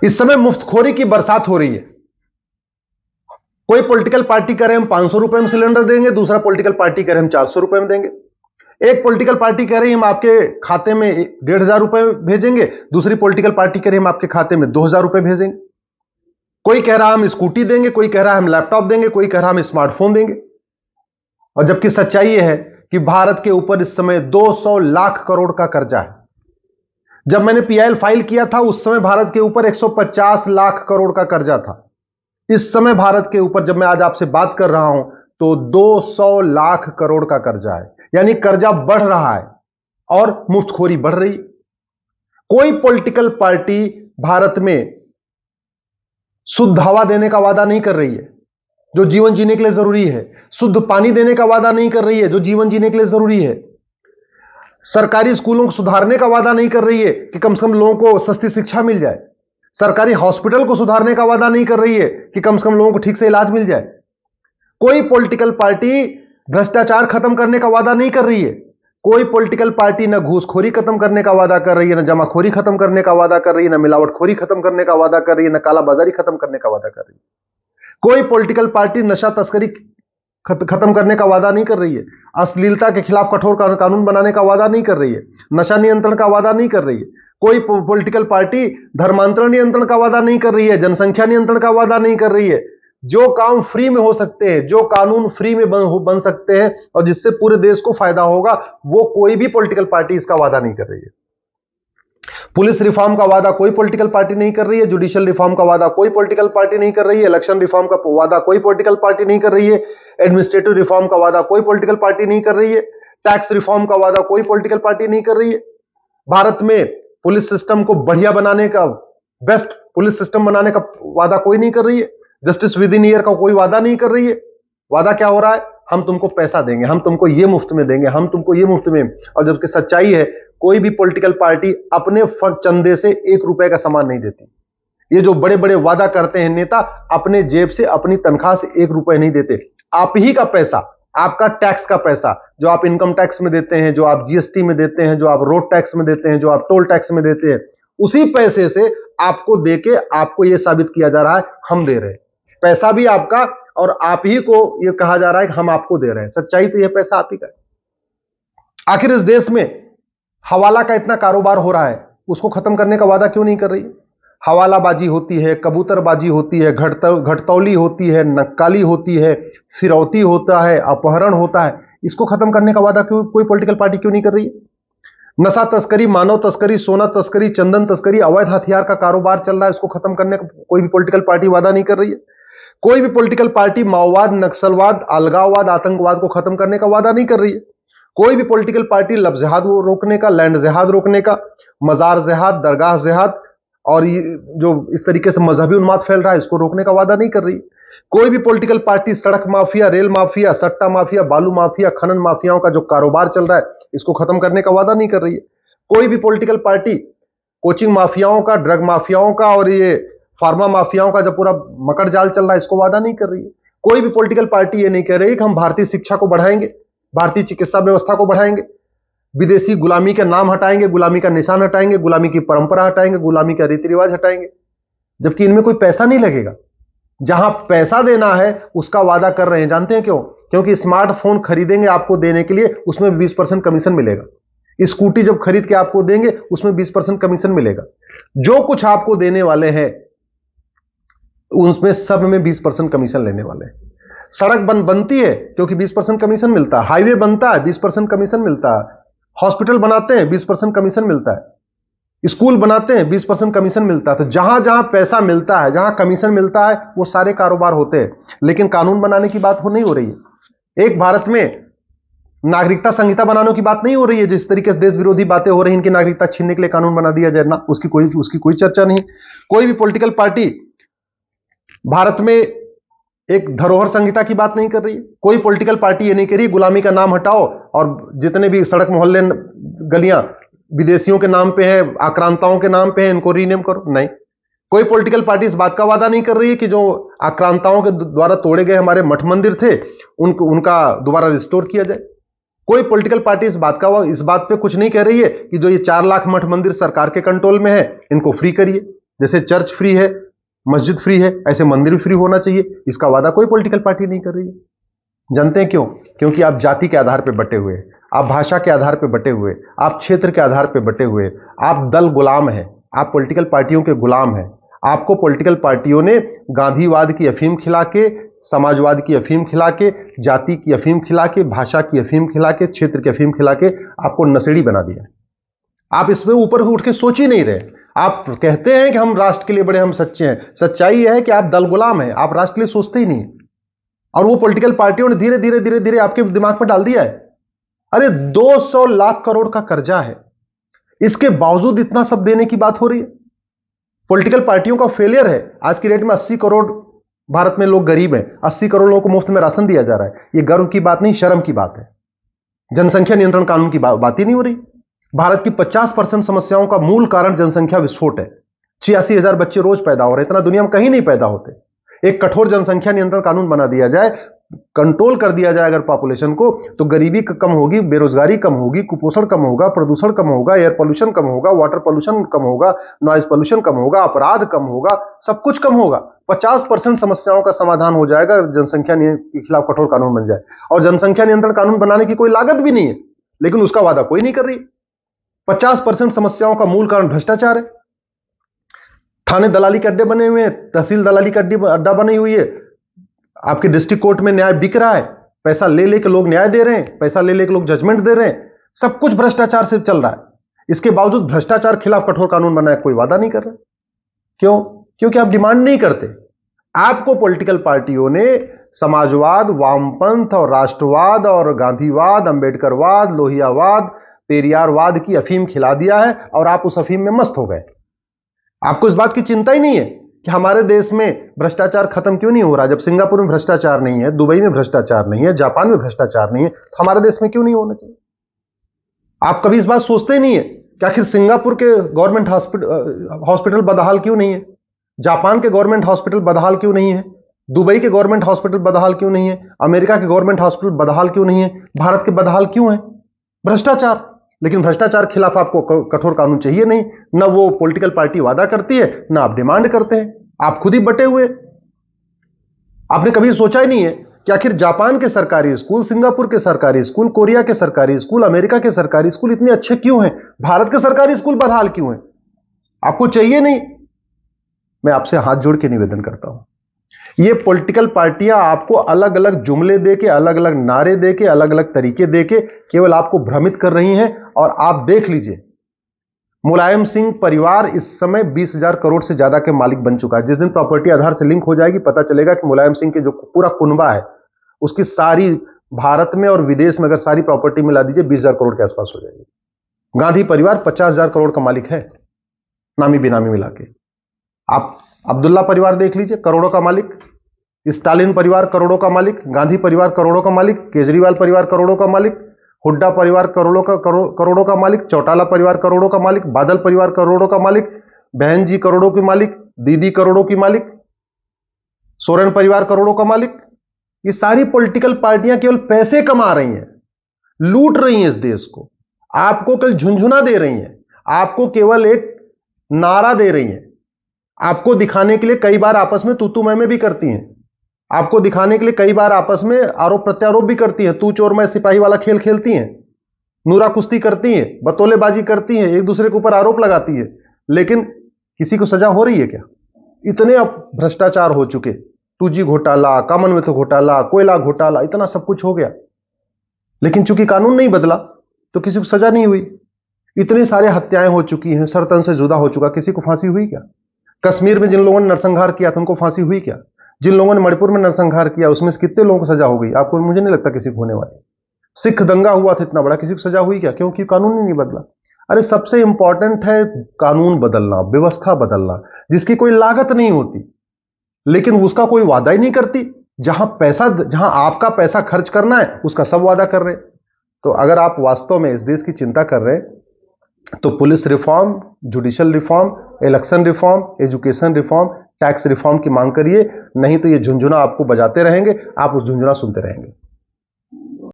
इस समय मुफ्तखोरी की बरसात हो रही है। कोई पॉलिटिकल पार्टी कह रहे हम 500 रुपए में सिलेंडर देंगे, दूसरा पॉलिटिकल पार्टी कह रहे हम 400 रुपए में देंगे। एक पॉलिटिकल पार्टी कह रही हम आपके खाते में 1,500 रुपए भेजेंगे, दूसरी पॉलिटिकल पार्टी कह रही हम आपके खाते में 2,000 रुपए भेजेंगे। कोई कह रहा हम स्कूटी देंगे, कोई कह रहा हम लैपटॉप देंगे, कोई कह रहा हम स्मार्टफोन देंगे। और जबकि सच्चाई यह है कि भारत के ऊपर इस समय 200 लाख करोड़ का कर्जा है। जब मैंने पीआईएल फाइल किया था उस समय भारत के ऊपर 150 लाख करोड़ का कर्जा था। इस समय भारत के ऊपर जब मैं आज आपसे बात कर रहा हूं तो 200 लाख करोड़ का कर्जा है। यानी कर्जा बढ़ रहा है और मुफ्तखोरी बढ़ रही। कोई पॉलिटिकल पार्टी भारत में शुद्ध हवा देने का वादा नहीं कर रही है जो जीवन जीने के लिए जरूरी है। शुद्ध पानी देने का वादा नहीं कर रही है जो जीवन जीने के लिए जरूरी है। सरकारी स्कूलों को सुधारने का वादा नहीं कर रही है कि कम से कम लोगों को सस्ती शिक्षा मिल जाए। सरकारी हॉस्पिटल को सुधारने का वादा नहीं कर रही है कि कम से कम लोगों को ठीक से इलाज मिल जाए। कोई पॉलिटिकल पार्टी भ्रष्टाचार खत्म करने का वादा नहीं कर रही है। कोई पॉलिटिकल पार्टी न घूसखोरी खत्म करने का वादा कर रही है, न जमाखोरी खत्म करने का वादा कर रही है, न मिलावटखोरी खत्म करने का वादा कर रही है, न कालाबाजारी खत्म करने का वादा कर रही है। कोई पॉलिटिकल पार्टी नशा तस्करी खत्म करने का वादा नहीं कर रही है। अश्लीलता के खिलाफ कठोर कानून बनाने का वादा नहीं कर रही है। नशा नियंत्रण का वादा नहीं कर रही है। कोई पॉलिटिकल पार्टी धर्मांतरण नियंत्रण का वादा नहीं कर रही है, जनसंख्या नियंत्रण का वादा नहीं कर रही है। जो काम फ्री में हो सकते हैं, जो कानून फ्री में बन सकते हैं और जिससे पूरे देश को फायदा होगा, वो कोई भी पॉलिटिकल पार्टी इसका वादा नहीं कर रही है। पुलिस रिफॉर्म का वादा कोई पॉलिटिकल पार्टी नहीं कर रही है। जुडिशियल रिफॉर्म का वादा कोई पॉलिटिकल पार्टी नहीं कर रही है। इलेक्शन रिफॉर्म का वादा कोई पॉलिटिकल पार्टी नहीं कर रही है। एडमिनिस्ट्रेटिव रिफॉर्म का वादा कोई पॉलिटिकल पार्टी नहीं कर रही है। टैक्स रिफॉर्म का वादा कोई पॉलिटिकल पार्टी नहीं कर रही है। भारत में पुलिस सिस्टम को बढ़िया बनाने का, बेस्ट पुलिस सिस्टम बनाने का वादा कोई नहीं कर रही है। जस्टिस विद इन ईयर का कोई वादा नहीं कर रही है। वादा क्या हो रहा है? हम तुमको पैसा देंगे, हम तुमको ये मुफ्त में देंगे, हम तुमको ये मुफ्त में। और जबकि सच्चाई है कोई भी पॉलिटिकल पार्टी अपने चंदे से 1 रुपए का सामान नहीं देती। ये जो बड़े बड़े वादा करते हैं नेता, अपने जेब से अपनी तनख्वाह से 1 रुपए नहीं देते। आप ही का पैसा, आपका टैक्स का पैसा जो आप इनकम टैक्स में देते हैं, जो आप जीएसटी में देते हैं, जो आप रोड टैक्स में देते हैं, जो आप टोल टैक्स में देते हैं, उसी पैसे से आपको देके आपको यह साबित किया जा रहा है हम दे रहे हैं। पैसा भी आपका और आप ही को यह कहा जा रहा है कि हम आपको दे रहे हैं। सच्चाई तो यह पैसा आप ही का है। आखिर इस देश में हवाला का इतना कारोबार हो रहा है, उसको खत्म करने का वादा क्यों नहीं कर रही? हवालाबाजी होती है, कबूतरबाजी होती है, घटतौली होती है, नक्काली होती है, फिरौती होता है, अपहरण होता है। इसको खत्म करने का वादा क्यों कोई पॉलिटिकल पार्टी क्यों नहीं कर रही है? नशा तस्करी, मानव तस्करी, सोना तस्करी, चंदन तस्करी, अवैध हथियार का कारोबार चल रहा है, इसको खत्म करने का कोई भी पॉलिटिकल पार्टी वादा नहीं कर रही है। कोई भी पॉलिटिकल पार्टी माओवाद, नक्सलवाद, अलगाववाद, आतंकवाद को खत्म करने का वादा नहीं कर रही है। कोई भी पॉलिटिकल पार्टी लव जिहाद रोकने का, लैंड जिहाद रोकने का, मजार जिहाद, दरगाह जिहाद और जो इस तरीके से मजहबी उन्माद फैल रहा है, इसको रोकने का वादा नहीं कर रही। कोई भी पॉलिटिकल पार्टी सड़क माफिया, रेल माफिया, सट्टा माफिया, बालू माफिया, खनन माफियाओं का जो कारोबार चल रहा है, इसको खत्म करने का वादा नहीं कर रही है। कोई भी पॉलिटिकल पार्टी कोचिंग माफियाओं का, ड्रग माफियाओं का और ये फार्मा माफियाओं का जो पूरा मकड़ जाल चल रहा है, इसको वादा नहीं कर रही है। कोई भी पॉलिटिकल पार्टी ये नहीं कह रही कि हम भारतीय शिक्षा को बढ़ाएंगे, भारतीय चिकित्सा व्यवस्था को बढ़ाएंगे, विदेशी गुलामी का नाम हटाएंगे, गुलामी का निशान हटाएंगे, गुलामी की परंपरा हटाएंगे, गुलामी का रीति रिवाज हटाएंगे। जबकि इनमें कोई पैसा नहीं लगेगा। जहां पैसा देना है उसका वादा कर रहे हैं। जानते हैं क्यों? क्योंकि स्मार्टफोन खरीदेंगे आपको देने के लिए, उसमें 20% कमीशन मिलेगा। स्कूटी जब खरीद के आपको देंगे उसमें 20% कमीशन मिलेगा। जो कुछ आपको देने वाले हैं उसमें सब में 20% कमीशन लेने वाले हैं। सड़क बनती है क्योंकि 20% कमीशन मिलता है। हाईवे बनता है 20% कमीशन मिलता है। हॉस्पिटल बनाते हैं 20% कमीशन मिलता है। स्कूल बनाते हैं 20% कमीशन मिलता है। तो जहां जहां पैसा मिलता है, जहां कमीशन मिलता है, वो सारे कारोबार होते हैं। लेकिन कानून बनाने की बात नहीं हो रही है। एक भारत में नागरिकता संहिता बनाने की बात नहीं हो रही है। जिस तरीके से देश विरोधी बातें हो रही हैं, इनकी नागरिकता छीनने के लिए कानून बना दिया जाए ना, उसकी कोई चर्चा नहीं। कोई भी पॉलिटिकल पार्टी भारत में एक धरोहर संहिता की बात नहीं कर रही है। कोई पॉलिटिकल पार्टी ये नहीं कह रही गुलामी का नाम हटाओ और जितने भी सड़क मोहल्ले गलियां विदेशियों के नाम पे है, आक्रांताओं के नाम पे है, इनको रीनेम करो। नहीं, कोई पॉलिटिकल पार्टी इस बात का वादा नहीं कर रही है कि जो आक्रांताओं के द्वारा तोड़े गए हमारे मठ मंदिर थे उनका दोबारा रिस्टोर किया जाए। कोई पॉलिटिकल पार्टी इस बात पे कुछ नहीं कह रही है कि जो ये 4 लाख मठ मंदिर सरकार के कंट्रोल में है, इनको फ्री करिए। जैसे चर्च फ्री है, मस्जिद फ्री है, ऐसे मंदिर भी फ्री होना चाहिए। इसका वादा कोई पॉलिटिकल पार्टी नहीं कर रही है। जानते हैं क्यों? क्योंकि आप जाति के आधार पर बटे हुए, आप भाषा के आधार पर बटे हुए, आप क्षेत्र के आधार पर बटे हुए, आप दल गुलाम हैं, आप पॉलिटिकल पार्टियों के गुलाम हैं। आपको पॉलिटिकल पार्टियों ने गांधीवाद की अफीम खिला के, समाजवाद की अफीम खिला के, जाति की अफीम खिला के, भाषा की अफीम खिला के, क्षेत्र की अफीम खिला के आपको नशेड़ी बना दिया। आप इसमें ऊपर उठ के सोच ही नहीं रहे। आप कहते हैं कि हम राष्ट्र के लिए बड़े, हम सच्चे हैं। सच्चाई यह है कि आप दल गुलाम हैं, आप राष्ट्र के लिए सोचते ही नहीं। और वो पॉलिटिकल पार्टियों ने धीरे धीरे धीरे धीरे आपके दिमाग पर डाल दिया है। अरे 200 लाख करोड़ का कर्जा है, इसके बावजूद इतना सब देने की बात हो रही है। पॉलिटिकल पार्टियों का फेलियर है। आज की डेट में 80 करोड़ भारत में लोग गरीब हैं, 80 करोड़ लोगों को मुफ्त में राशन दिया जा रहा है। यह गर्व की बात नहीं, शर्म की बात है। जनसंख्या नियंत्रण कानून की बात ही नहीं हो रही। भारत की 50% समस्याओं का मूल कारण जनसंख्या विस्फोट है। 86,000 बच्चे रोज पैदा हो रहे हैं, इतना दुनिया में कहीं नहीं पैदा होते। एक कठोर जनसंख्या नियंत्रण कानून बना दिया जाए, कंट्रोल कर दिया जाए अगर पॉपुलेशन को, तो गरीबी कम होगी, बेरोजगारी कम होगी, कुपोषण कम होगा, प्रदूषण कम होगा, एयर पोल्यूशन कम होगा, वाटर पोल्यूशन कम होगा, नॉइज पोल्यूशन कम होगा, अपराध कम होगा, सब कुछ कम होगा। 50% समस्याओं का समाधान हो जाएगा जनसंख्या के खिलाफ कठोर कानून बन जाए। और जनसंख्या नियंत्रण कानून बनाने की कोई लागत भी नहीं है, लेकिन उसका वादा कोई नहीं कर रही। 50% समस्याओं का मूल कारण भ्रष्टाचार है। थाने दलाली के अड्डे बने हुए हैं, तहसील दलाली का अड्डा बनी हुई है। आपके डिस्ट्रिक्ट कोर्ट में न्याय बिक रहा है, पैसा ले लेके लोग न्याय दे रहे हैं, पैसा ले लेके लोग जजमेंट दे रहे हैं। सब कुछ भ्रष्टाचार से चल रहा है। इसके बावजूद भ्रष्टाचार खिलाफ कठोर कानून बनाए कोई वादा नहीं कर रहे। क्यों? क्योंकि आप डिमांड नहीं करते। आपको पॉलिटिकल पार्टियों ने समाजवाद, वामपंथ और राष्ट्रवाद और गांधीवाद, अंबेडकरवाद, लोहियावाद, पेरियारवाद की अफीम खिला दिया है और आप उस अफीम में मस्त हो गए। आपको इस बात की चिंता ही नहीं है कि हमारे देश में भ्रष्टाचार खत्म क्यों नहीं हो रहा। जब सिंगापुर में भ्रष्टाचार नहीं है, दुबई में भ्रष्टाचार नहीं है, जापान में भ्रष्टाचार नहीं है, तो हमारे देश में क्यों नहीं होना चाहिए? आप कभी इस बात सोचते ही नहीं है कि आखिर सिंगापुर के गवर्नमेंट हॉस्पिटल बदहाल क्यों नहीं है, जापान के गवर्नमेंट हॉस्पिटल बदहाल क्यों नहीं है, दुबई के गवर्नमेंट हॉस्पिटल बदहाल क्यों नहीं है, अमेरिका के गवर्नमेंट हॉस्पिटल बदहाल क्यों नहीं है, भारत के बदहाल क्यों है? भ्रष्टाचार। लेकिन भ्रष्टाचार खिलाफ आपको कठोर कानून चाहिए नहीं। ना वो पॉलिटिकल पार्टी वादा करती है, ना आप डिमांड करते हैं। आप खुद ही बटे हुए। आपने कभी सोचा ही नहीं है कि आखिर जापान के सरकारी स्कूल, सिंगापुर के सरकारी स्कूल, कोरिया के सरकारी स्कूल, अमेरिका के सरकारी स्कूल इतने अच्छे क्यों हैं? भारत के सरकारी स्कूल बदहाल क्यों हैं? आपको चाहिए नहीं। मैं आपसे हाथ जोड़ के निवेदन करता हूं, ये पॉलिटिकल पार्टियां आपको अलग अलग जुमले देके, अलग अलग नारे देके, अलग अलग तरीके देके केवल आपको भ्रमित कर रही हैं। और आप देख लीजिए, मुलायम सिंह परिवार इस समय 20,000 करोड़ से ज्यादा के मालिक बन चुका है। जिस दिन प्रॉपर्टी आधार से लिंक हो जाएगी, पता चलेगा कि मुलायम सिंह के जो पूरा कुनबा है, उसकी सारी भारत में और विदेश में अगर सारी प्रॉपर्टी मिला दीजिए 20,000 करोड़ के आसपास हो जाएगी। गांधी परिवार 50,000 करोड़ का मालिक है, नामी बेनामी मिला के। आप अब्दुल्ला परिवार देख लीजिए, करोड़ों का मालिक। स्टालिन परिवार करोड़ों का मालिक, गांधी परिवार करोड़ों का मालिक, केजरीवाल परिवार करोड़ों का मालिक, हुड्डा परिवार करोड़ों का मालिक, चौटाला परिवार करोड़ों का मालिक, बादल परिवार करोड़ों का मालिक, बहन जी करोड़ों की मालिक, दीदी करोड़ों की मालिक, सोरेन परिवार करोड़ों का मालिक। ये सारी पॉलिटिकल पार्टियां केवल पैसे कमा रही हैं, लूट रही हैं इस देश को। आपको केवल झुंझुना दे रही हैं, आपको केवल एक नारा दे रही हैं, आपको दिखाने के लिए कई बार आपस में तू मैं भी करती हैं, आपको दिखाने के लिए कई बार आपस में आरोप प्रत्यारोप भी करती हैं, तू चोर मैं सिपाही वाला खेल खेलती हैं, नूरा कुश्ती करती हैं, बतौलेबाजी करती हैं, एक दूसरे के ऊपर आरोप लगाती है। लेकिन किसी को सजा हो रही है क्या? इतने अब भ्रष्टाचार हो चुके, 2G घोटाला, कॉमनवेल्थ घोटाला, कोयला घोटाला, इतना सब कुछ हो गया, लेकिन चूंकि कानून नहीं बदला तो किसी को सजा नहीं हुई। इतनी सारे हत्याएं हो चुकी हैं, सरतन से जुदा हो चुका, किसी को फांसी हुई क्या? कश्मीर में जिन लोगों ने नरसंहार किया था उनको फांसी हुई क्या? जिन लोगों ने मणिपुर में नरसंहार किया उसमें से कितने लोगों को सजा हो गई? आपको, मुझे नहीं लगता किसी को होने वाली। सिख दंगा हुआ था इतना बड़ा, किसी को सजा हुई क्या? क्योंकि कानून ही नहीं बदला। अरे सबसे इंपॉर्टेंट है कानून बदलना, व्यवस्था बदलना, जिसकी कोई लागत नहीं होती, लेकिन उसका कोई वादा ही नहीं करती। जहां आपका पैसा खर्च करना है उसका सब वादा कर रहे। तो अगर आप वास्तव में इस देश की चिंता कर रहे तो police reform, judicial reform, election reform, education reform, tax reform की मांग करिए। नहीं तो ये झुंझुना आपको बजाते रहेंगे, आप उस झुंझुना सुनते रहेंगे।